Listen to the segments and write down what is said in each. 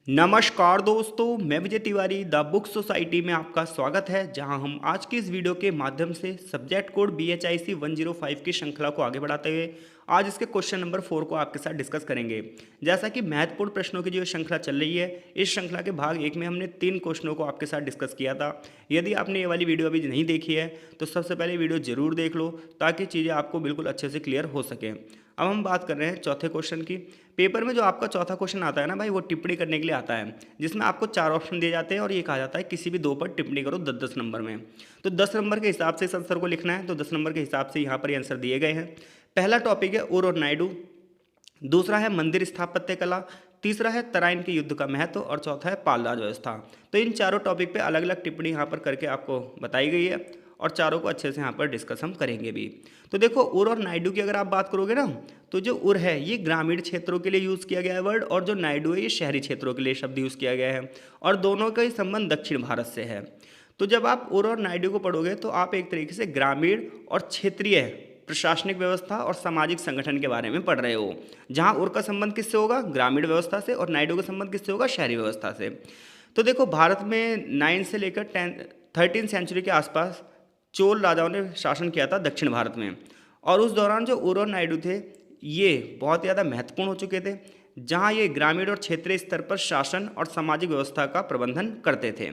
नमस्कार दोस्तों, मैं Vijay Tiwari the book society में आपका स्वागत है। जहां हम आज की इस वीडियो के माध्यम से सब्जेक्ट कोड BHIC 105 की श्रृंखला को आगे बढ़ाते हुए आज इसके क्वेश्चन नंबर 4 को आपके साथ डिस्कस करेंगे। जैसा कि महत्वपूर्ण प्रश्नों की जो श्रृंखला चल रही है, इस श्रृंखला के भाग 1 में हमने 3 क्वेश्चनों को आपके साथ डिस्कस किया था। यदि आपने ये वाली वीडियो अभी नहीं देखी है तो सबसे पहले वीडियो जरूर देख लो ताकि चीज़ें आपको बिल्कुल अच्छे से क्लियर हो सकें। अब हम बात कर रहे हैं चौथे क्वेश्चन की। पेपर में जो आपका चौथा क्वेश्चन आता है ना भाई, वो टिप्पणी करने के लिए आता है, जिसमें आपको 4 ऑप्शन दिए जाते हैं और ये कहा जाता है किसी भी 2 पर टिप्पणी करो 10-10 नंबर में। तो 10 नंबर के हिसाब से इस आंसर को लिखना है, तो 10 नंबर के हिसाब से यहाँ पर ये आंसर दिए गए हैं। पहला टॉपिक है उर और नायडू, दूसरा है मंदिर स्थापत्य कला, तीसरा है तराइन के युद्ध का महत्व और चौथा है पाल राज व्यवस्था। तो इन चारों टॉपिक पे अलग अलग टिप्पणी यहाँ पर करके आपको बताई गई है और चारों को अच्छे से यहाँ पर डिस्कस हम करेंगे भी। तो देखो, उर और नायडू की अगर आप बात करोगे ना, तो जो उर है ये ग्रामीण क्षेत्रों के लिए यूज़ किया गया है वर्ड, और जो नायडू है ये शहरी क्षेत्रों के लिए शब्द यूज़ किया गया है, और दोनों का ही संबंध दक्षिण भारत से है। तो जब आप उर और नायडू को पढ़ोगे तो आप एक तरीके से ग्रामीण और क्षेत्रीय प्रशासनिक व्यवस्था और सामाजिक संगठन के बारे में पढ़ रहे हो, जहाँ उर का संबंध किससे होगा, ग्रामीण व्यवस्था से, और नायडू का संबंध किससे होगा, शहरी व्यवस्था से। तो देखो, भारत में 9 से लेकर 13 सेंचुरी के आसपास चोल राजाओं ने शासन किया था दक्षिण भारत में, और उस दौरान जो उर और नायडू थे ये बहुत ज़्यादा महत्वपूर्ण हो चुके थे, जहाँ ये ग्रामीण और क्षेत्रीय स्तर पर शासन और सामाजिक व्यवस्था का प्रबंधन करते थे।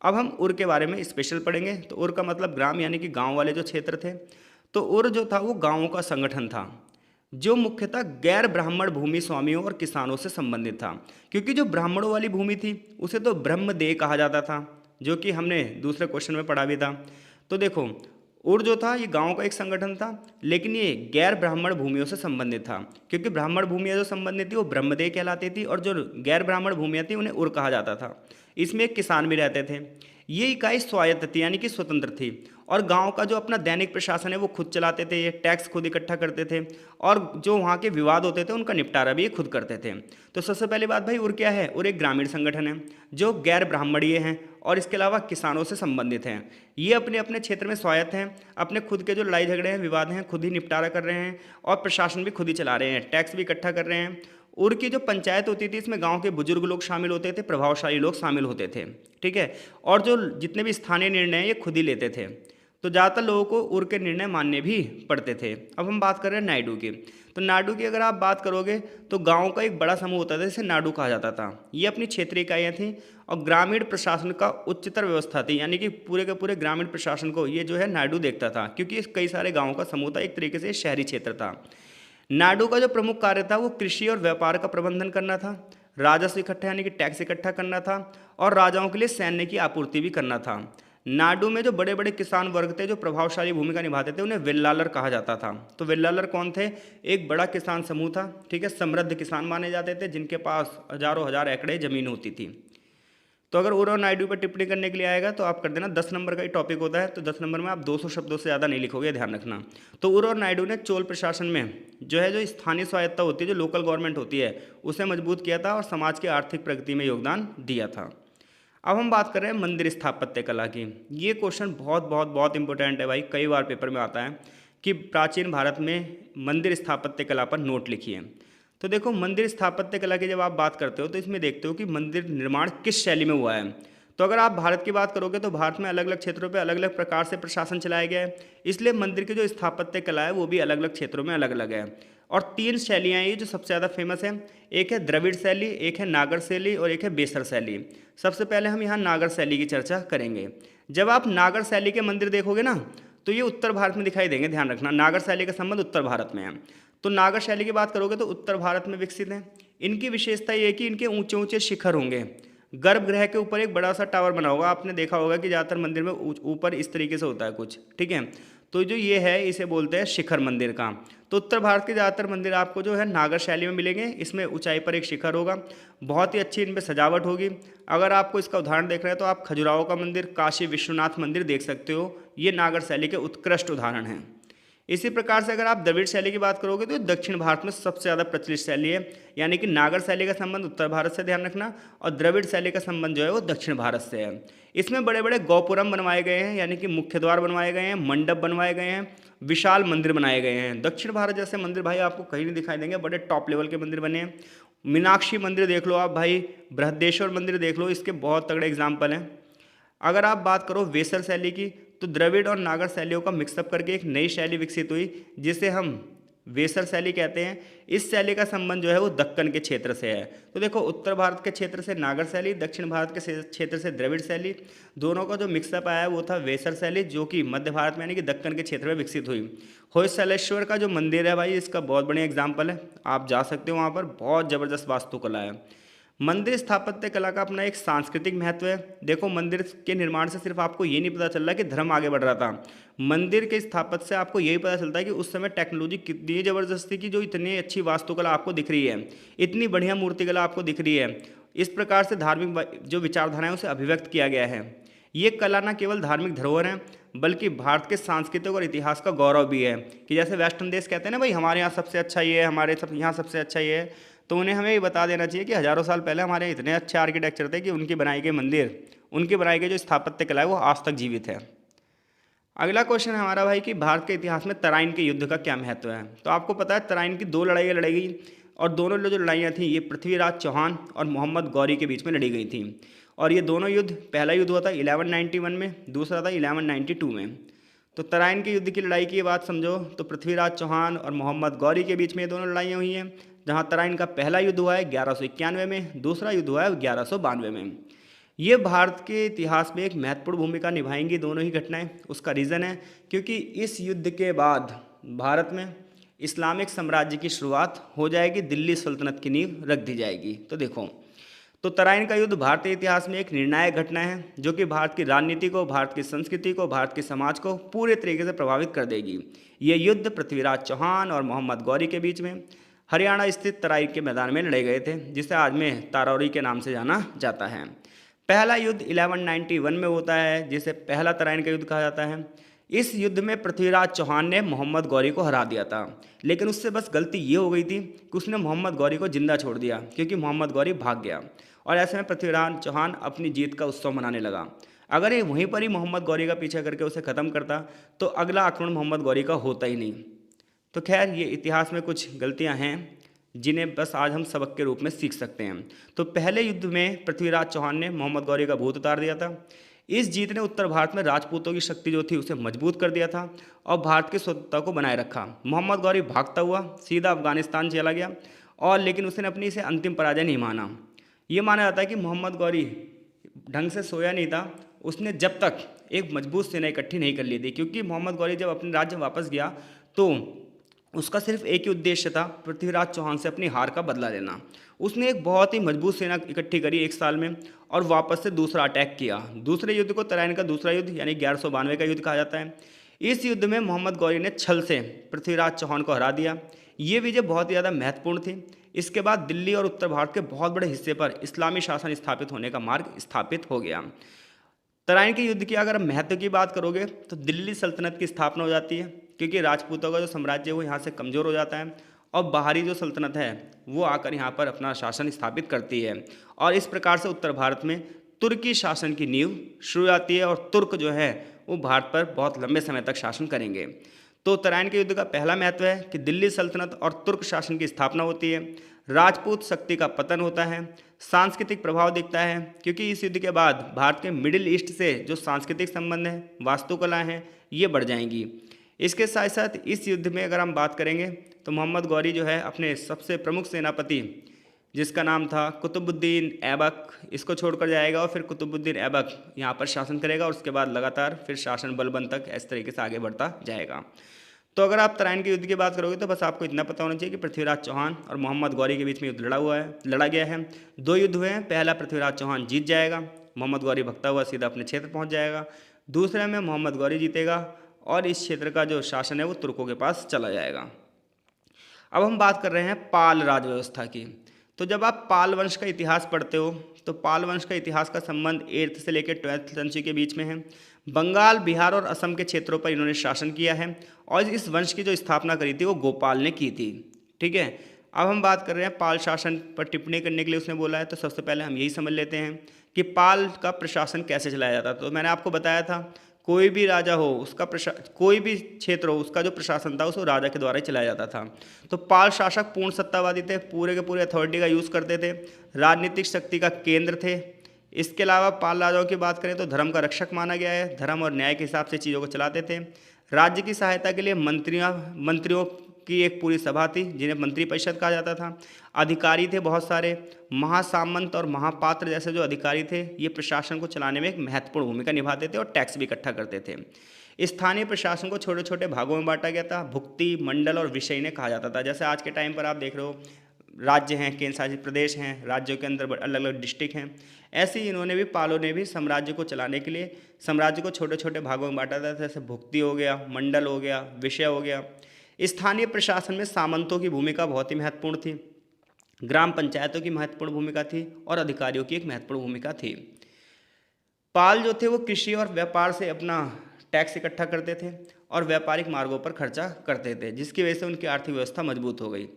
अब हम उर के बारे में स्पेशल पढ़ेंगे। तो उर का मतलब ग्राम यानी कि गांव वाले जो क्षेत्र थे। तो उर जो था वो गांवों का संगठन था, जो मुख्यतः गैर ब्राह्मण भूमि स्वामियों और किसानों से संबंधित था, क्योंकि जो ब्राह्मणों वाली भूमि थी उसे तो ब्रह्मदेय कहा जाता था, जो कि हमने दूसरे क्वेश्चन में पढ़ा भी था। तो देखो, उर जो था ये गांव का एक संगठन था, लेकिन ये गैर ब्राह्मण भूमियों से संबंधित था, क्योंकि ब्राह्मण भूमियाँ जो संबंधित थी वो ब्रह्मदेय कहलाती थी, और जो गैर ब्राह्मण भूमियाँ थी उन्हें उर कहा जाता था। इसमें एक किसान भी रहते थे। ये इकाई स्वायत्त थी यानी कि स्वतंत्र थी, और गांव का जो अपना दैनिक प्रशासन है वो खुद चलाते थे, ये टैक्स खुद इकट्ठा करते थे, और जो वहाँ के विवाद होते थे उनका निपटारा भी ये खुद करते थे। तो सबसे पहली बात भाई, उर क्या है, उर एक ग्रामीण संगठन है जो गैर ब्राह्मणीय हैं और इसके अलावा किसानों से संबंधित हैं। ये अपने अपने क्षेत्र में स्वायत्त हैं, अपने खुद के जो लड़ाई झगड़े हैं, विवाद हैं, खुद ही निपटारा कर रहे हैं, और प्रशासन भी खुद ही चला रहे हैं, टैक्स भी इकट्ठा कर रहे हैं। उर की जो पंचायत होती थी इसमें गांव के बुजुर्ग लोग शामिल होते थे, प्रभावशाली लोग शामिल होते थे, ठीक है, और जो जितने भी स्थानीय निर्णय हैं ये खुद ही लेते थे। तो ज़्यादातर लोगों को उर के निर्णय मानने भी पड़ते थे। अब हम बात कर रहे हैं नायडू की। तो नायडू की अगर आप बात करोगे तो गांव का एक बड़ा समूह होता था जिसे नाडू कहा जाता था। ये अपनी क्षेत्रीय इकाइयाँ थीं और ग्रामीण प्रशासन का उच्चतर व्यवस्था थी, यानी कि पूरे के पूरे ग्रामीण प्रशासन को ये जो है नायडू देखता था, क्योंकि इस कई सारे गाँवों का समूह था, एक तरीके से शहरी क्षेत्र था। नायडू का जो प्रमुख कार्य था वो कृषि और व्यापार का प्रबंधन करना था, राजस्व इकट्ठा यानी कि टैक्स इकट्ठा करना था, और राजाओं के लिए सैन्य की आपूर्ति भी करना था। नाडू में जो बड़े बड़े किसान वर्ग थे जो प्रभावशाली भूमिका निभाते थे उन्हें वेल्लालर कहा जाता था। तो वेल्लालर कौन थे, एक बड़ा किसान समूह था, ठीक है, समृद्ध किसान माने जाते थे जिनके पास हजारों हजार एकड़े जमीन होती थी। तो अगर उर और नायडू पर टिप्पणी करने के लिए आएगा तो आप कर देना, 10 नंबर का ही टॉपिक होता है, तो 10 नंबर में आप 200 शब्दों से ज़्यादा नहीं लिखोगे, ध्यान रखना। तो उर और नायडू ने चोल प्रशासन में जो स्थानीय स्वायत्ता होती है, जो लोकल गवर्नमेंट होती है, उसे मजबूत किया था और समाज की आर्थिक प्रगति में योगदान दिया था। अब हम बात कर रहे हैं मंदिर स्थापत्य कला की। ये क्वेश्चन बहुत बहुत बहुत इंपॉर्टेंट है भाई, कई बार पेपर में आता है कि प्राचीन भारत में मंदिर स्थापत्य कला पर नोट लिखिए। तो देखो, मंदिर स्थापत्य कला की जब आप बात करते हो तो इसमें देखते हो कि मंदिर निर्माण किस शैली में हुआ है। तो अगर आप भारत की बात करोगे तो भारत में अलग अलग क्षेत्रों पे अलग अलग प्रकार से प्रशासन चलाया गया है, इसलिए मंदिर की जो स्थापत्य कला है वो भी अलग अलग क्षेत्रों में अलग अलग है। और 3 शैलियाँ हैं ये जो सबसे ज़्यादा फेमस है, एक है द्रविड़ शैली, एक है नागर शैली और एक है बेसर शैली। सबसे पहले हम यहाँ नागर शैली की चर्चा करेंगे। जब आप नागर शैली के मंदिर देखोगे ना तो ये उत्तर भारत में दिखाई देंगे, ध्यान रखना, नागर शैली का संबंध उत्तर भारत में है। तो नागर शैली की बात करोगे तो उत्तर भारत में विकसित हैं। इनकी विशेषता ये है कि इनके ऊंचे ऊंचे शिखर होंगे, गर्भगृह के ऊपर एक बड़ा सा टावर बना होगा, आपने देखा होगा कि ज़्यादातर मंदिर में ऊपर इस तरीके से होता है कुछ, ठीक है। तो जो ये है इसे बोलते हैं शिखर मंदिर का। तो उत्तर भारत के ज़्यादातर मंदिर आपको जो है नागर शैली में मिलेंगे, इसमें ऊंचाई पर एक शिखर होगा, बहुत ही अच्छी इन पर सजावट होगी। अगर आपको इसका उदाहरण देख रहे हैं तो आप खजुराहो का मंदिर, काशी विश्वनाथ मंदिर देख सकते हो, ये नागर शैली के उत्कृष्ट उदाहरण हैं। इसी प्रकार से अगर आप द्रविड़ शैली की बात करोगे तो दक्षिण भारत में सबसे ज़्यादा प्रचलित शैली है, यानी कि नागर शैली का संबंध उत्तर भारत से, ध्यान रखना, और द्रविड़ शैली का संबंध जो है वो दक्षिण भारत से है। इसमें बड़े बड़े गौपुरम बनवाए गए हैं, यानी कि मुख्य द्वार बनवाए गए हैं, मंडप बनवाए गए हैं, विशाल मंदिर बनाए गए हैं। दक्षिण भारत जैसे मंदिर भाई आपको कहीं नहीं दिखाई देंगे, बड़े टॉप लेवल के मंदिर बने हैं। मीनाक्षी मंदिर देख लो आप भाई, बृहदेश्वर मंदिर देख लो, इसके बहुत तगड़े एग्जाम्पल हैं। अगर आप बात करो वेसर शैली की, तो द्रविड़ और नागर शैलियों का मिक्सअप करके एक नई शैली विकसित हुई जिसे हम वेसर शैली कहते हैं। इस शैली का संबंध जो है वो दक्कन के क्षेत्र से है। तो देखो, उत्तर भारत के क्षेत्र से नागर शैली, दक्षिण भारत के क्षेत्र से द्रविड़ शैली, दोनों का जो मिक्सअप आया वो था वेसर शैली, जो कि मध्य भारत में यानी कि दक्कन के क्षेत्र में विकसित हुई। होयसलेश्वर का जो मंदिर है भाई, इसका बहुत बढ़िया एग्जाम्पल है, आप जा सकते हो वहाँ पर, बहुत ज़बरदस्त वास्तुकला है। मंदिर स्थापत्य कला का अपना एक सांस्कृतिक महत्व है। देखो, मंदिर के निर्माण से सिर्फ आपको ये नहीं पता चल रहा कि धर्म आगे बढ़ रहा था, मंदिर के स्थापत्य से आपको यही पता चलता है कि उस समय टेक्नोलॉजी कितनी ज़बरदस्त थी कि जो इतनी अच्छी वास्तुकला आपको दिख रही है, इतनी बढ़िया मूर्तिकला आपको दिख रही है। इस प्रकार से धार्मिक जो विचारधारा है उसे अभिव्यक्त किया गया है। ये कला न केवल धार्मिक धरोहर है बल्कि भारत के सांस्कृतिक और इतिहास का गौरव भी है। कि जैसे वेस्टर्न देश कहते हैं ना भाई, हमारे यहाँ सबसे अच्छा ये है, हमारे यहाँ सबसे अच्छा ये है, तो उन्हें हमें ये बता देना चाहिए कि हज़ारों साल पहले हमारे इतने अच्छे आर्किटेक्चर थे कि उनके बनाए गए मंदिर, उनके बनाए गए जो स्थापत्य कला है वो आज तक जीवित है। अगला क्वेश्चन है हमारा भाई कि भारत के इतिहास में तराइन के युद्ध का क्या महत्व है। तो आपको पता है तराइन की 2 लड़ाइयाँ लड़ी गई और दोनों जो लड़ाइयाँ थी ये पृथ्वीराज चौहान और मोहम्मद गौरी के बीच में लड़ी गई थी। और ये दोनों युद्ध, पहला युद्ध हुआ था 1191 में, दूसरा था 1192 में। तो तराइन के युद्ध की लड़ाई की बात समझो तो पृथ्वीराज चौहान और मोहम्मद गौरी के बीच में दोनों लड़ाइयाँ हुई हैं, जहाँ तराइन का पहला युद्ध हुआ है 1191 में, दूसरा युद्ध हुआ है 1192 में। ये भारत के इतिहास में एक महत्वपूर्ण भूमिका निभाएंगी दोनों ही घटनाएं। उसका रीज़न है क्योंकि इस युद्ध के बाद भारत में इस्लामिक साम्राज्य की शुरुआत हो जाएगी, दिल्ली सल्तनत की नींव रख दी जाएगी। तो देखो, तो तराइन का युद्ध भारतीय इतिहास में एक निर्णायक घटना है जो कि भारत की राजनीति को, भारत की संस्कृति को, भारत के समाज को पूरे तरीके से प्रभावित कर देगी। ये युद्ध पृथ्वीराज चौहान और मोहम्मद गौरी के बीच में हरियाणा स्थित तराइन के मैदान में लड़े गए थे, जिसे आज में तारौरी के नाम से जाना जाता है। पहला युद्ध 1191 में होता है, जिसे पहला तराइन का युद्ध कहा जाता है। इस युद्ध में पृथ्वीराज चौहान ने मोहम्मद गौरी को हरा दिया था, लेकिन उससे बस गलती ये हो गई थी कि उसने मोहम्मद गौरी को जिंदा छोड़ दिया, क्योंकि मोहम्मद गौरी भाग गया। और ऐसे में पृथ्वीराज चौहान अपनी जीत का उत्सव मनाने लगा। अगर ये वहीं पर ही मोहम्मद गौरी का पीछा करके उसे ख़त्म करता तो अगला आक्रमण मोहम्मद गौरी का होता ही नहीं। तो खैर, ये इतिहास में कुछ गलतियां हैं जिन्हें बस आज हम सबक के रूप में सीख सकते हैं। तो पहले युद्ध में पृथ्वीराज चौहान ने मोहम्मद गौरी का भूत उतार दिया था। इस जीत ने उत्तर भारत में राजपूतों की शक्ति जो थी उसे मजबूत कर दिया था और भारत की स्वतंत्रता को बनाए रखा। मोहम्मद गौरी भागता हुआ सीधा अफगानिस्तान चला गया, और लेकिन उसने अपनी इसे अंतिम पराजय नहीं माना। ये माना जाता है कि मोहम्मद गौरी ढंग से सोया नहीं था, उसने जब तक एक मजबूत सेना इकट्ठी नहीं कर ली थी, क्योंकि मोहम्मद गौरी जब अपने राज्य वापस गया तो उसका सिर्फ एक ही उद्देश्य था, पृथ्वीराज चौहान से अपनी हार का बदला लेना। उसने एक बहुत ही मजबूत सेना इकट्ठी करी 1 साल में और वापस से दूसरा अटैक किया। दूसरे युद्ध को तराइन का दूसरा युद्ध यानी 1192 का युद्ध कहा जाता है। इस युद्ध में मोहम्मद गौरी ने छल से पृथ्वीराज चौहान को हरा दिया। ये विजय बहुत ही ज़्यादा महत्वपूर्ण थी। इसके बाद दिल्ली और उत्तर भारत के बहुत बड़े हिस्से पर इस्लामी शासन स्थापित होने का मार्ग स्थापित हो गया। तराइन के युद्ध की अगर महत्व की बात करोगे तो दिल्ली सल्तनत की स्थापना हो जाती है, क्योंकि राजपूतों का जो साम्राज्य है वो यहाँ से कमज़ोर हो जाता है और बाहरी जो सल्तनत है वो आकर यहाँ पर अपना शासन स्थापित करती है। और इस प्रकार से उत्तर भारत में तुर्की शासन की नींव शुरू जाती है और तुर्क जो है वो भारत पर बहुत लंबे समय तक शासन करेंगे। तो तराइन के युद्ध का पहला महत्व है कि दिल्ली सल्तनत और तुर्क शासन की स्थापना होती है, राजपूत शक्ति का पतन होता है, सांस्कृतिक प्रभाव दिखता है, क्योंकि इस युद्ध के बाद भारत के मिडिल ईस्ट से जो सांस्कृतिक संबंध हैं, वास्तुकला हैं, ये बढ़ जाएंगी। इसके साथ साथ इस युद्ध में अगर हम बात करेंगे तो मोहम्मद गौरी जो है अपने सबसे प्रमुख सेनापति जिसका नाम था कुतुबुद्दीन ऐबक, इसको छोड़कर जाएगा और फिर कुतुबुद्दीन ऐबक यहाँ पर शासन करेगा और उसके बाद लगातार फिर शासन बलबन तक इस तरीके से आगे बढ़ता जाएगा। तो अगर आप तराइन के युद्ध की बात करोगे तो बस आपको इतना पता होना चाहिए कि पृथ्वीराज चौहान और मोहम्मद गौरी के बीच में युद्ध लड़ा गया है। 2 युद्ध हुए हैं। पहला पृथ्वीराज चौहान जीत जाएगा, मोहम्मद गौरी भगता हुआ सीधा अपने क्षेत्र पहुंच जाएगा। दूसरे में मोहम्मद गौरी जीतेगा और इस क्षेत्र का जो शासन है वो तुर्कों के पास चला जाएगा। अब हम बात कर रहे हैं पाल राज व्यवस्था की। तो जब आप पाल वंश का इतिहास पढ़ते हो तो पाल वंश का इतिहास का संबंध 8th से लेकर 12th सेंचुरी के बीच में है। बंगाल, बिहार और असम के क्षेत्रों पर इन्होंने शासन किया है और इस वंश की जो स्थापना करी थी वो गोपाल ने की थी। ठीक है, अब हम बात कर रहे हैं पाल शासन पर टिप्पणी करने के लिए उसने बोला है। तो सबसे पहले हम यही समझ लेते हैं कि पाल का प्रशासन कैसे चलाया जाता। तो मैंने आपको बताया था कोई भी राजा हो उसका कोई भी क्षेत्र हो उसका जो प्रशासन था उसको राजा के द्वारा ही चलाया जाता था। तो पाल शासक पूर्ण सत्तावादी थे, पूरे के पूरे अथॉरिटी का यूज़ करते थे, राजनीतिक शक्ति का केंद्र थे। इसके अलावा पाल राजाओं की बात करें तो धर्म का रक्षक माना गया है, धर्म और न्याय के हिसाब से चीज़ों को चलाते थे। राज्य की सहायता के लिए मंत्रियों की एक पूरी सभा थी जिन्हें मंत्री परिषद कहा जाता था। अधिकारी थे बहुत सारे, महासामंत और महापात्र जैसे जो अधिकारी थे ये प्रशासन को चलाने में एक महत्वपूर्ण भूमिका निभाते थे और टैक्स भी इकट्ठा करते थे। स्थानीय प्रशासन को छोटे छोटे भागों में बांटा गया था, भुक्ति, मंडल और विषय ने कहा जाता था। जैसे आज के टाइम पर आप देख रहे हो राज्य हैं, केंद्र शासित प्रदेश हैं, राज्यों के अंदर अलग अलग डिस्ट्रिक्ट हैं, ऐसे ही इन्होंने भी पालों ने भी साम्राज्य को चलाने के लिए साम्राज्य को छोटे छोटे भागों में बांटा था। जैसे भुक्ति हो गया, मंडल हो गया, विषय हो गया। स्थानीय प्रशासन में सामंतों की भूमिका बहुत ही महत्वपूर्ण थी, ग्राम पंचायतों की महत्वपूर्ण भूमिका थी और अधिकारियों की एक महत्वपूर्ण भूमिका थी। पाल जो थे वो कृषि और व्यापार से अपना टैक्स इकट्ठा करते थे और व्यापारिक मार्गों पर खर्चा करते थे, जिसकी वजह से उनकी आर्थिक व्यवस्था मजबूत हो गई।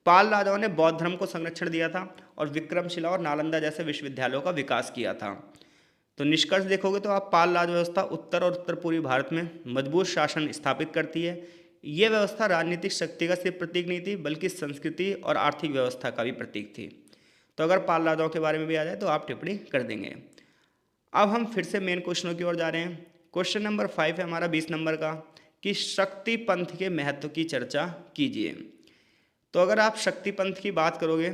पाल राजाओं ने बौद्ध धर्म को संरक्षण दिया था और विक्रमशिला और नालंदा जैसे विश्वविद्यालयों का विकास किया था। तो निष्कर्ष देखोगे तो आप पाल राज व्यवस्था उत्तर और उत्तर पूर्वी भारत में मजबूत शासन स्थापित करती है। ये व्यवस्था राजनीतिक शक्ति का सिर्फ प्रतीक नहीं थी बल्कि संस्कृति और आर्थिक व्यवस्था का भी प्रतीक थी। तो अगर पाल राजाओं के बारे में भी आ जाए तो आप टिप्पणी कर देंगे। अब हम फिर से मेन क्वेश्चनों की ओर जा रहे हैं। क्वेश्चन नंबर 5 है हमारा 20 नंबर का कि शक्ति पंथ के महत्व की चर्चा कीजिए। तो अगर आप शक्ति पंथ की बात करोगे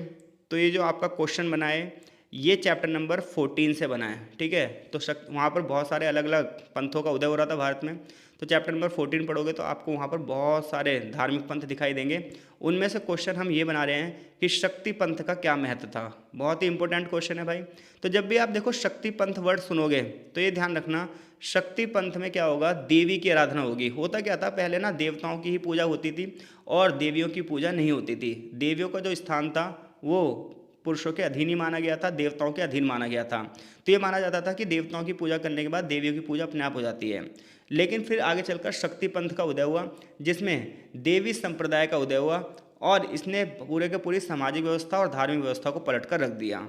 तो ये जो आपका क्वेश्चन बना है ये चैप्टर नंबर 14 से बना है, ठीक है। तो वहाँ पर बहुत सारे अलग अलग पंथों का उदय हो रहा था भारत में। तो चैप्टर नंबर 14 पढ़ोगे तो आपको वहाँ पर बहुत सारे धार्मिक पंथ दिखाई देंगे। उनमें से क्वेश्चन हम ये बना रहे हैं कि शक्ति पंथ का क्या महत्व था। बहुत ही इंपॉर्टेंट क्वेश्चन है भाई। तो जब भी आप देखो शक्ति पंथ वर्ड सुनोगे तो ये ध्यान रखना, शक्ति पंथ में क्या होगा, देवी की आराधना होगी। होता क्या था, पहले ना देवताओं की ही पूजा होती थी और देवियों की पूजा नहीं होती थी। देवियों का जो स्थान था वो पुरुषों के अधीन ही माना गया था, देवताओं के अधीन माना गया था। तो ये माना जाता था कि देवताओं की पूजा करने के बाद देवियों की पूजा अपने आप हो जाती है। लेकिन फिर आगे चलकर शक्ति पंथ का उदय हुआ जिसमें देवी संप्रदाय का उदय हुआ और इसने पूरे के पूरी सामाजिक व्यवस्था और धार्मिक व्यवस्था को पलट कर रख दिया।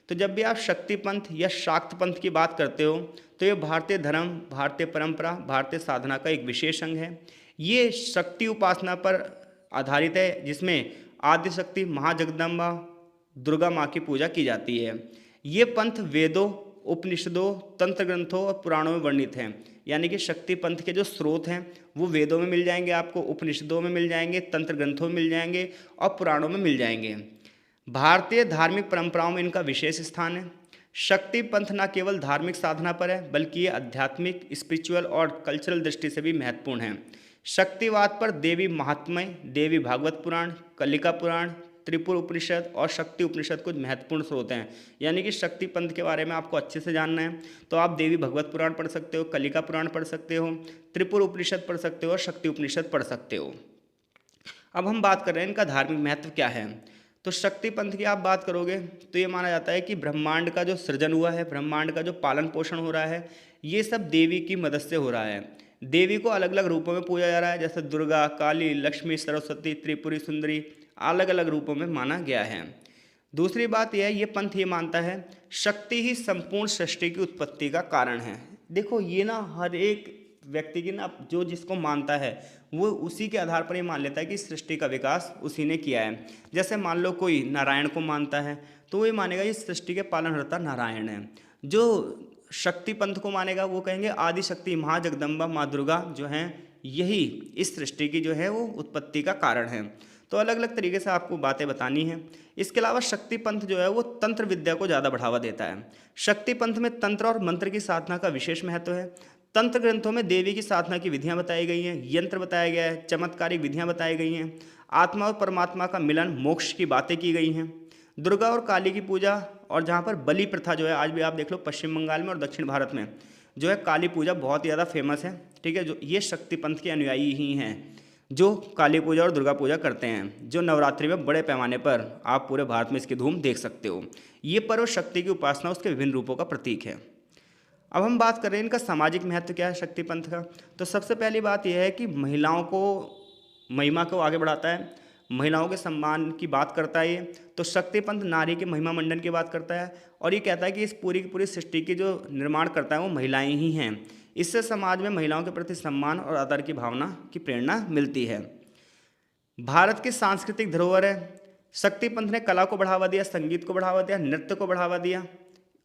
तो जब भी आप शक्ति पंथ या शाक्त पंथ की बात करते हो तो ये भारतीय धर्म, भारतीय परंपरा, भारतीय साधना का एक विशेष अंग है। ये शक्ति उपासना पर आधारित है जिसमें आदि शक्ति महाजगदम्बा दुर्गा माँ की पूजा की जाती है। ये पंथ वेदों, उपनिषदों, तंत्र ग्रंथों और पुराणों में वर्णित हैं। यानी कि शक्ति पंथ के जो स्रोत हैं वो वेदों में मिल जाएंगे, आपको उपनिषदों में मिल जाएंगे, तंत्र ग्रंथों में मिल जाएंगे और पुराणों में मिल जाएंगे। भारतीय धार्मिक परंपराओं में इनका विशेष स्थान है। शक्ति पंथ न केवल धार्मिक साधना पर है बल्कि ये आध्यात्मिक, स्पिरिचुअल और कल्चरल दृष्टि से भी महत्वपूर्ण है। शक्तिवाद पर देवी महात्म्य, देवी भागवत पुराण, कलिका पुराण, त्रिपुर उपनिषद और शक्ति उपनिषद कुछ महत्वपूर्ण स्रोत हैं। यानी कि शक्ति पंथ के बारे में आपको अच्छे से जानना है तो आप देवी भगवत पुराण पढ़ सकते हो, कलिका पुराण पढ़ सकते हो, त्रिपुर उपनिषद पढ़ सकते हो और शक्ति उपनिषद पढ़ सकते हो। अब हम बात कर रहे हैं इनका धार्मिक महत्व क्या है। तो शक्ति पंथ की आप बात करोगे तो ये माना जाता है कि ब्रह्मांड का जो सृजन हुआ है, ब्रह्मांड का जो पालन पोषण हो रहा है, ये सब देवी की मदद से हो रहा है। देवी को अलग अलग रूपों में पूजा जा रहा है, जैसे दुर्गा, काली, लक्ष्मी, सरस्वती, त्रिपुरी सुंदरी, अलग अलग रूपों में माना गया है। दूसरी बात यह है, ये पंथ ये मानता है शक्ति ही संपूर्ण सृष्टि की उत्पत्ति का कारण है। देखो ये ना हर एक व्यक्ति की ना जो जिसको मानता है वो उसी के आधार पर ये मान लेता है कि सृष्टि का विकास उसी ने किया है। जैसे मान लो कोई नारायण को मानता है तो वो ये मानेगा ये सृष्टि के पालनकर्ता नारायण है। जो शक्ति पंथ को मानेगा वो कहेंगे आदि शक्ति माँ जगदम्बा, माँ दुर्गा जो हैं यही इस सृष्टि की जो है वो उत्पत्ति का कारण है। तो अलग अलग तरीके से आपको बातें बतानी है। इसके अलावा शक्ति पंथ जो है वो तंत्र विद्या को ज़्यादा बढ़ावा देता है। शक्ति पंथ में तंत्र और मंत्र की साधना का विशेष महत्व है। तंत्र ग्रंथों में देवी की साधना की विधियां बताई गई हैं, यंत्र बताया गया है, चमत्कारिक विधियां बताई गई हैं, आत्मा और परमात्मा का मिलन, मोक्ष की बातें की गई हैं। दुर्गा और काली की पूजा और जहाँ पर बलि प्रथा जो है आज भी आप देख लो पश्चिम बंगाल में और दक्षिण भारत में जो है काली पूजा बहुत ज़्यादा फेमस है, ठीक है। जो ये शक्ति पंथ के अनुयायी ही हैं जो काली पूजा और दुर्गा पूजा करते हैं, जो नवरात्रि में बड़े पैमाने पर आप पूरे भारत में इसकी धूम देख सकते हो। ये पर्व शक्ति की उपासना उसके विभिन्न रूपों का प्रतीक है। अब हम बात कर रहे हैं इनका सामाजिक महत्व क्या है शक्ति पंथ का। तो सबसे पहली बात यह है कि महिलाओं को महिमा को आगे बढ़ाता है, महिलाओं के सम्मान की बात करता है। ये तो शक्ति पंथ नारी के महिमा मंडन की बात करता है और ये कहता है कि इस पूरी की पूरी सृष्टि की जो निर्माण करता है वो महिलाएं ही हैं। इससे समाज में महिलाओं के प्रति सम्मान और आदर की भावना की प्रेरणा मिलती है। भारत की सांस्कृतिक धरोहर है। शक्ति पंथ ने कला को बढ़ावा दिया, संगीत को बढ़ावा दिया, नृत्य को बढ़ावा दिया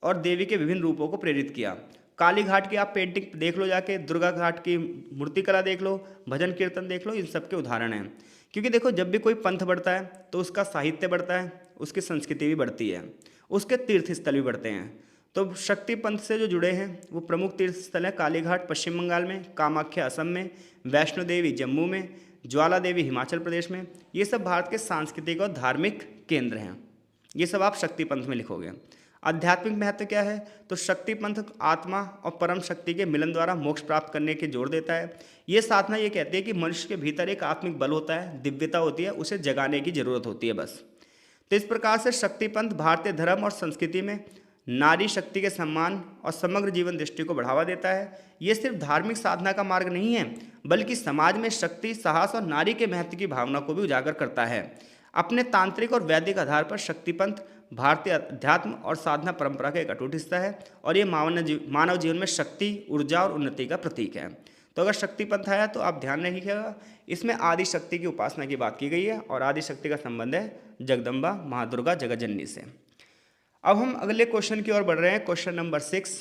और देवी के विभिन्न रूपों को प्रेरित किया। काली घाट की आप पेंटिंग देख लो जाके, दुर्गा घाट की मूर्ति कला देख लो, भजन कीर्तन देख लो, इन सब के उदाहरण हैं। क्योंकि देखो, जब भी कोई पंथ बढ़ता है तो उसका साहित्य बढ़ता है, उसकी संस्कृति भी बढ़ती है, उसके तीर्थ स्थल भी बढ़ते हैं। तो शक्ति पंथ से जो जुड़े हैं वो प्रमुख तीर्थ स्थल हैं काली घाट पश्चिम बंगाल में, कामाख्या असम में, वैष्णो देवी जम्मू में, ज्वाला देवी हिमाचल प्रदेश में। ये सब भारत के सांस्कृतिक और धार्मिक केंद्र हैं। ये सब आप शक्ति पंथ में लिखोगे। आध्यात्मिक महत्व क्या है? तो शक्ति पंथ आत्मा और परम शक्ति के मिलन द्वारा मोक्ष प्राप्त करने की जोर देता है। ये साधना ये कहती है कि मनुष्य के भीतर एक आत्मिक बल होता है, दिव्यता होती है, उसे जगाने की जरूरत होती है बस। तो इस प्रकार से शक्ति पंथ भारतीय धर्म और संस्कृति में नारी शक्ति के सम्मान और समग्र जीवन दृष्टि को बढ़ावा देता है। ये सिर्फ धार्मिक साधना का मार्ग नहीं है, बल्कि समाज में शक्ति, साहस और नारी के महत्व की भावना को भी उजागर करता है। अपने तांत्रिक और वैदिक आधार पर शक्ति पंथ भारतीय अध्यात्म और साधना परंपरा का एक अटूट हिस्सा है और ये मानव जीवन में शक्ति, ऊर्जा और उन्नति का प्रतीक है। तो अगर शक्ति पंथ आया तो आप ध्यान रखिएगा, इसमें आदि शक्ति की उपासना की बात की गई है और आदि शक्ति का संबंध है जगदम्बा महादुर्गा जगतजननी से। अब हम अगले क्वेश्चन की ओर बढ़ रहे हैं, क्वेश्चन नंबर 6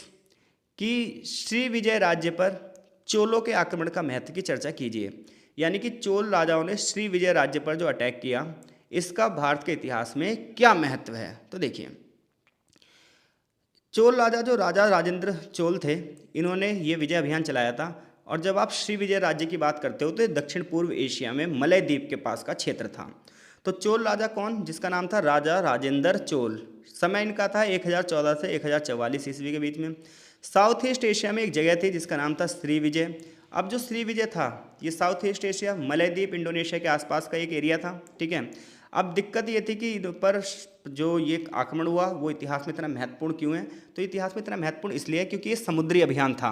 कि श्री विजय राज्य पर चोलों के आक्रमण का महत्व की चर्चा कीजिए। यानी कि चोल राजाओं ने श्री विजय राज्य पर जो अटैक किया, इसका भारत के इतिहास में क्या महत्व है? तो देखिए, चोल राजा जो राजा राजेंद्र चोल थे, इन्होंने ये विजय अभियान चलाया था। और जब आप श्री विजय राज्य की बात करते हो तो ये दक्षिण पूर्व एशिया में मलय द्वीप के पास का क्षेत्र था। तो चोल राजा कौन? जिसका नाम था राजा राजेंद्र चोल। समय इनका था 1014 से 1044 ईस्वी के बीच में। साउथ ईस्ट एशिया में एक जगह थी जिसका नाम था श्री विजय। अब जो श्री विजय था, ये साउथ ईस्ट एशिया, मलय द्वीप, इंडोनेशिया के आसपास का एक एरिया था, ठीक है। अब दिक्कत ये थी कि इन पर जो ये आक्रमण हुआ वो इतिहास में इतना महत्वपूर्ण क्यों है? तो इतिहास में इतना महत्वपूर्ण इसलिए है क्योंकि ये समुद्री अभियान था।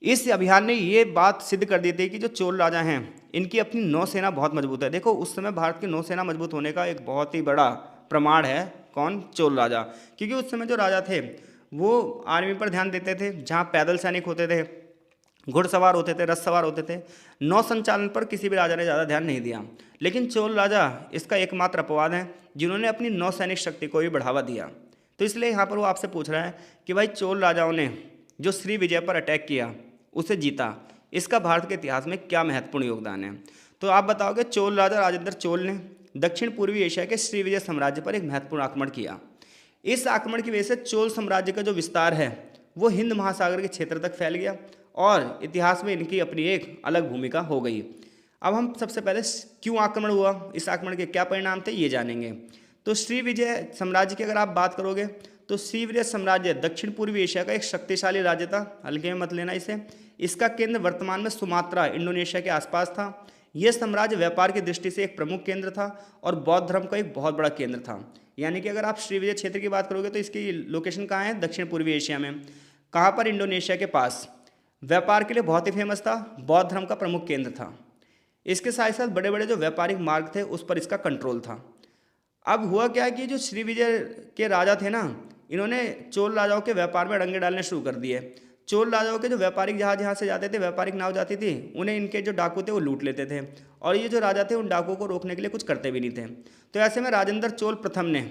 इस अभियान ने ये बात सिद्ध कर दी थी कि जो चोल राजा हैं, इनकी अपनी नौसेना बहुत मजबूत है। देखो, उस समय भारत की नौसेना मजबूत होने का एक बहुत ही बड़ा प्रमाण है कौन? चोल राजा। क्योंकि उस समय जो राजा थे वो आर्मी पर ध्यान देते थे, जहाँ पैदल सैनिक होते थे, घुड़सवार होते थे, रथ सवार होते थे। नौ संचालन पर किसी भी राजा ने ज़्यादा ध्यान नहीं दिया। लेकिन चोल राजा इसका एकमात्र अपवाद है जिन्होंने अपनी नौसैनिक शक्ति को भी बढ़ावा दिया। तो इसलिए यहाँ पर वो आपसे पूछ रहा है कि भाई चोल राजाओं ने जो श्री विजय पर अटैक किया, उसे जीता, इसका भारत के इतिहास में क्या महत्वपूर्ण योगदान है? तो आप बताओगे, चोल राजा राजेंद्र चोल ने दक्षिण पूर्वी एशिया के श्री विजय साम्राज्य पर एक महत्वपूर्ण आक्रमण किया। इस आक्रमण की वजह से चोल साम्राज्य का जो विस्तार है वो हिंद महासागर के क्षेत्र तक फैल गया और इतिहास में इनकी अपनी एक अलग भूमिका हो गई। अब हम सबसे पहले क्यों आक्रमण हुआ, इस आक्रमण के क्या परिणाम थे, ये जानेंगे। तो श्री विजय साम्राज्य की अगर आप बात करोगे तो श्री विजय साम्राज्य दक्षिण पूर्वी एशिया का एक शक्तिशाली राज्य था, हल्के में मत लेना इसे। इसका केंद्र वर्तमान में सुमात्रा, इंडोनेशिया के आसपास था। यह साम्राज्य व्यापार की दृष्टि से एक प्रमुख केंद्र था और बौद्ध धर्म का एक बहुत बड़ा केंद्र था। यानी कि अगर आप श्री विजय क्षेत्र की बात करोगे तो इसकी लोकेशन कहाँ है? दक्षिण पूर्वी एशिया में। कहाँ पर? इंडोनेशिया के पास। व्यापार के लिए बहुत ही फेमस था, बौद्ध धर्म का प्रमुख केंद्र था। इसके साथ साथ बड़े बड़े जो व्यापारिक मार्ग थे उस पर इसका कंट्रोल था। अब हुआ क्या कि जो श्री विजय के राजा थे ना, इन्होंने चोल राजाओं के व्यापार में डंगे डालने शुरू कर दिए। चोल राजाओं के जो व्यापारिक जहाज यहाँ से जाते थे, व्यापारिक नाव जाती थी, उन्हें इनके जो डाकू थे वो लूट लेते थे और ये जो राजा थे उन डाकुओं को रोकने के लिए कुछ करते भी नहीं थे। तो ऐसे में राजेंद्र चोल प्रथम ने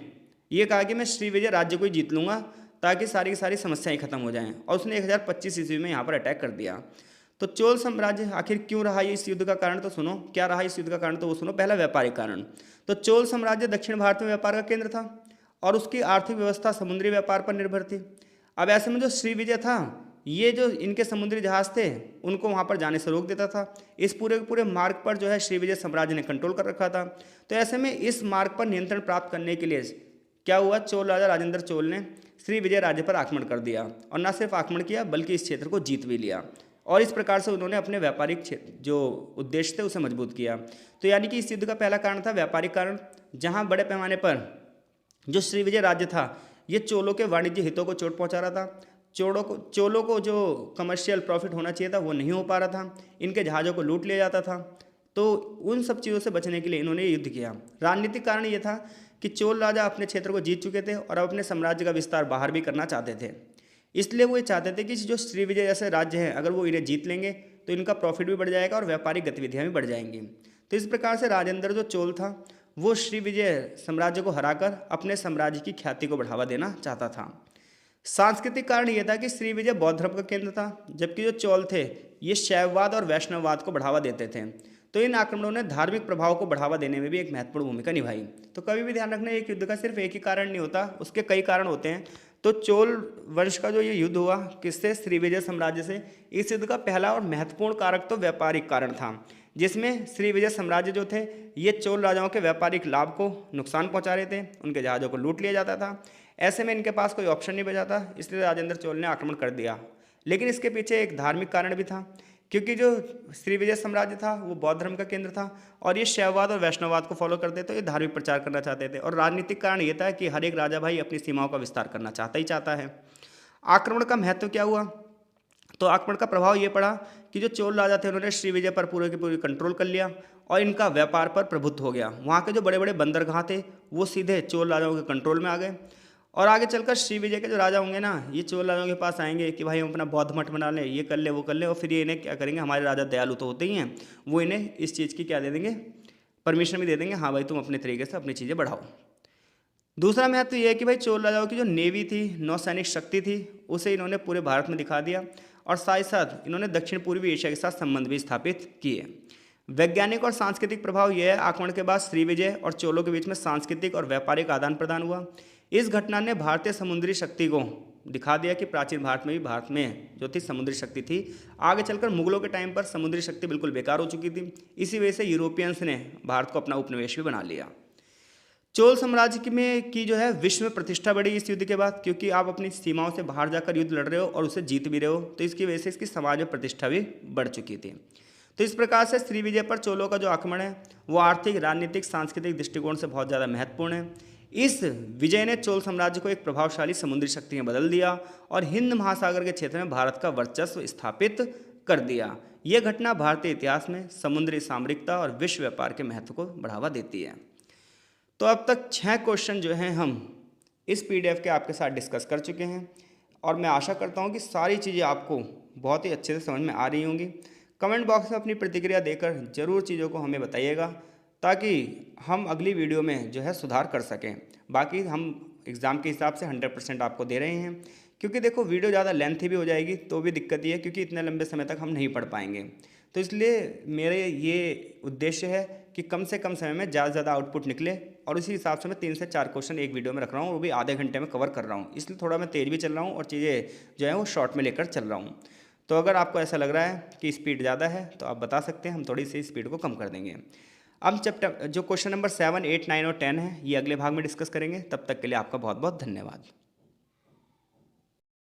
ये कहा कि मैं श्री विजय राज्य को ही जीत लूँगा ताकि सारी की सारी समस्याएं खत्म हो जाएं, और उसने 1025 ईस्वी में यहाँ पर अटैक कर दिया। तो चोल साम्राज्य आखिर क्यों रहा ये इस युद्ध का कारण? तो सुनो, क्या रहा इस युद्ध का कारण? तो वो सुनो। पहला, व्यापारिक कारण। तो चोल साम्राज्य दक्षिण भारत में व्यापार का केंद्र था और उसकी आर्थिक व्यवस्था समुद्री व्यापार पर निर्भर थी। अब ऐसे में जो श्री विजय था, ये जो इनके समुद्री जहाज थे उनको वहाँ पर जाने से रोक देता था। इस पूरे मार्ग पर जो है श्री विजय साम्राज्य ने कंट्रोल कर रखा था। तो ऐसे में इस मार्ग पर नियंत्रण प्राप्त करने के लिए क्या हुआ? चोल राजा राजेंद्र चोल ने श्री विजय राज्य पर आक्रमण कर दिया और न सिर्फ आक्रमण किया बल्कि इस क्षेत्र को जीत भी लिया और इस प्रकार से उन्होंने अपने व्यापारिक जो उद्देश्य थे उसे मजबूत किया। तो यानी कि इस युद्ध का पहला कारण था व्यापारिक कारण, जहाँ बड़े पैमाने पर जो श्री विजय राज्य था ये चोलों के वाणिज्य हितों को चोट पहुँचा रहा था। चोलों को जो कमर्शियल प्रॉफिट होना चाहिए था वो नहीं हो पा रहा था, इनके जहाज़ों को लूट लिया जाता था। तो उन सब चीज़ों से बचने के लिए इन्होंने युद्ध किया। राजनीतिक कारण ये था कि चोल राजा अपने क्षेत्र को जीत चुके थे और अब अपने साम्राज्य का विस्तार बाहर भी करना चाहते थे। इसलिए वो ये चाहते थे कि जो श्रीविजय जैसे राज्य हैं अगर वो इन्हें जीत लेंगे तो इनका प्रॉफिट भी बढ़ जाएगा और व्यापारिक गतिविधियां भी बढ़ जाएंगी। तो इस प्रकार से राजेंद्र जो चोल था वो श्रीविजय साम्राज्य को हराकर अपने साम्राज्य की ख्याति को बढ़ावा देना चाहता था। सांस्कृतिक कारण यह था कि श्रीविजय बौद्ध धर्म का केंद्र था, जबकि जो चोल थे ये शैववाद और वैष्णववाद को बढ़ावा देते थे। तो इन आक्रमणों ने धार्मिक प्रभाव को बढ़ावा देने में भी एक महत्वपूर्ण भूमिका निभाई। तो कभी भी ध्यान रखना, एक युद्ध का सिर्फ एक ही कारण नहीं होता, उसके कई कारण होते हैं। तो चोल वंश का जो ये युद्ध हुआ किससे, श्रीविजय साम्राज्य से, इस युद्ध का पहला और महत्वपूर्ण कारक तो व्यापारिक कारण था, जिसमें श्रीविजय साम्राज्य जो थे ये चोल राजाओं के व्यापारिक लाभ को नुकसान पहुंचा रहे थे, उनके जहाज़ों को लूट लिया जाता था। ऐसे में इनके पास कोई ऑप्शन नहीं बचा था, इसलिए राजेंद्र चोल ने आक्रमण कर दिया। लेकिन इसके पीछे एक धार्मिक कारण भी था, क्योंकि जो श्रीविजय साम्राज्य था वो बौद्ध धर्म का केंद्र था और ये शैववाद और वैष्णववाद को फॉलो करते थे, तो ये धार्मिक प्रचार करना चाहते थे। और राजनीतिक कारण ये था कि हर एक राजा भाई अपनी सीमाओं का विस्तार करना चाहता ही चाहता है। आक्रमण का महत्व क्या हुआ, तो आक्रमण का प्रभाव ये पड़ा कि जो चोल राजा थे उन्होंने श्रीविजय पर पूरे की पूरी कंट्रोल कर लिया और इनका व्यापार पर प्रभुत्व हो गया। वहाँ के जो बड़े बड़े बंदरगाह थे वो सीधे चोल राजाओं के कंट्रोल में आ गए। और आगे चलकर श्रीविजय के जो राजा होंगे ना, ये चोल राजाओं के पास आएंगे कि भाई हम अपना बौद्ध मठ बना लें, ये कर ले वो कर ले, और फिर ये इन्हें क्या करेंगे, हमारे राजा दयालु तो होते ही हैं, वो इन्हें इस चीज़ की क्या दे देंगे, परमिशन भी दे देंगे, हाँ भाई तुम अपने तरीके से अपनी चीज़ें बढ़ाओ। दूसरा महत्व ये है कि भाई चोल राजाओं की जो नेवी थी, नौसैनिक शक्ति थी, उसे इन्होंने पूरे भारत में दिखा दिया और साथ ही साथ इन्होंने दक्षिण पूर्वी एशिया के साथ संबंध भी स्थापित किए। वैज्ञानिक और सांस्कृतिक प्रभाव यह है, आक्रमण के बाद श्रीविजय और चोलों के बीच में सांस्कृतिक और व्यापारिक आदान प्रदान हुआ। इस घटना ने भारतीय समुद्री शक्ति को दिखा दिया कि प्राचीन भारत में भी, भारत में जो थी समुद्री शक्ति थी। आगे चलकर मुगलों के टाइम पर समुद्री शक्ति बिल्कुल बेकार हो चुकी थी, इसी वजह से यूरोपियंस ने भारत को अपना उपनिवेश भी बना लिया। चोल साम्राज्य में की जो है विश्व में प्रतिष्ठा बढ़ी इस युद्ध के बाद, क्योंकि आप अपनी सीमाओं से बाहर जाकर युद्ध लड़ रहे हो और उसे जीत भी रहे हो, तो इसकी वजह से इसकी समाज में प्रतिष्ठा भी बढ़ चुकी थी। तो इस प्रकार से श्रीविजय पर चोलों का जो आक्रमण है वो आर्थिक, राजनीतिक, सांस्कृतिक दृष्टिकोण से बहुत ज़्यादा महत्वपूर्ण है। इस विजय ने चोल साम्राज्य को एक प्रभावशाली समुद्री शक्ति में बदल दिया और हिंद महासागर के क्षेत्र में भारत का वर्चस्व स्थापित कर दिया। यह घटना भारतीय इतिहास में समुद्री सामरिकता और विश्व व्यापार के महत्व को बढ़ावा देती है। तो अब तक 6 क्वेश्चन जो हैं हम इस PDF के आपके साथ डिस्कस कर चुके हैं और मैं आशा करता हूं कि सारी चीज़ें आपको बहुत ही अच्छे से समझ में आ रही होंगी। कमेंट बॉक्स में अपनी प्रतिक्रिया देकर ज़रूर चीज़ों को हमें बताइएगा, ताकि हम अगली वीडियो में जो है सुधार कर सकें। बाकी हम एग्ज़ाम के हिसाब से 100% आपको दे रहे हैं, क्योंकि देखो वीडियो ज़्यादा लेंथी भी हो जाएगी तो भी दिक्कत ये है, क्योंकि इतने लंबे समय तक हम नहीं पढ़ पाएंगे। तो इसलिए मेरे ये उद्देश्य है कि कम से कम समय में ज़्यादा से ज़्यादा आउटपुट निकले, और उसी हिसाब से मैं 3 से 4 क्वेश्चन एक वीडियो में रख रहा हूँ, वो भी आधे घंटे में कवर कर रहा हूँ। इसलिए थोड़ा मैं तेज़ भी चल रहा हूँ और चीज़ें जो है वो शॉर्ट में लेकर चल रहा हूँ। तो अगर आपको ऐसा लग रहा है कि स्पीड ज़्यादा है तो आप बता सकते हैं, हम थोड़ी सी स्पीड को कम कर देंगे। अब चैप्टर जो क्वेश्चन नंबर 7, 8, 9 और 10 है ये अगले भाग में डिस्कस करेंगे। तब तक के लिए आपका बहुत बहुत धन्यवाद।